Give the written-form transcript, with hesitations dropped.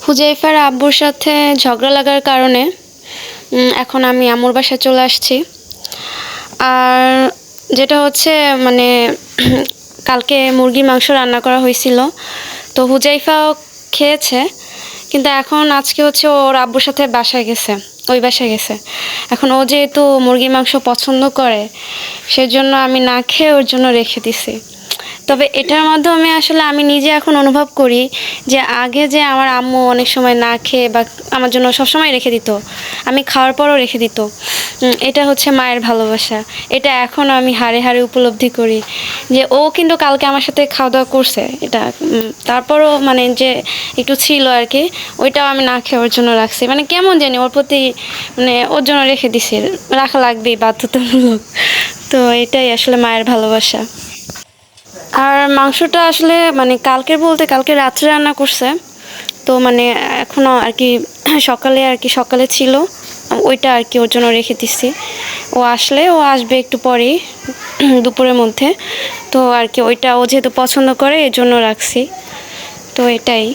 হুজাইফার আব্বুর সাথে ঝগড়া লাগার কারণে এখন আমি আম্মুর বাসায় চলে আসছি। আর যেটা হচ্ছে মানে কালকে মুরগির মাংস রান্না করা হয়েছিল, তো হুজাইফাও খেয়েছে, কিন্তু এখন আজকে হচ্ছে ওর আব্বুর সাথে বাসায় গেছে, ওই বাসায় গেছে। এখন ও যেহেতু মুরগির মাংস পছন্দ করে, সেজন্য আমি না খেয়ে ওর জন্য রেখে দিছি। তবে এটার মাধ্যমে আসলে আমি নিজে এখন অনুভব করি যে আগে যে আমার আম্মু অনেক সময় না খেয়ে বা আমার জন্য সবসময় রেখে দিত, আমি খাওয়ার পরও রেখে দিত। এটা হচ্ছে মায়ের ভালোবাসা। এটা এখন আমি হাড়ে হাড়ে উপলব্ধি করি যে ও কিন্তু কালকে আমার সাথে খাওয়া দাওয়া করছে, এটা তারপরও মানে যে একটু ছিল আর কি, ওইটাও আমি না খেয়ে ওর জন্য রাখছি। মানে কেমন জানি ওর প্রতি মানে ওর জন্য রেখে দিছি, রাখা লাগবেই বাধ্যতামূলক। তো এটাই আসলে মায়ের ভালোবাসা। আর মাংসটা আসলে মানে কালকের বলতে কালকে রাত্রে রান্না করছে, তো মানে এখনও আর কি সকালে ছিল, ওইটা আর কি ওর জন্য রেখে দিচ্ছি। ও আসবে একটু পরেই, দুপুরের মধ্যে। তো আর কি ওইটা ও যেহেতু পছন্দ করে এর জন্য রাখছি। তো এটাই।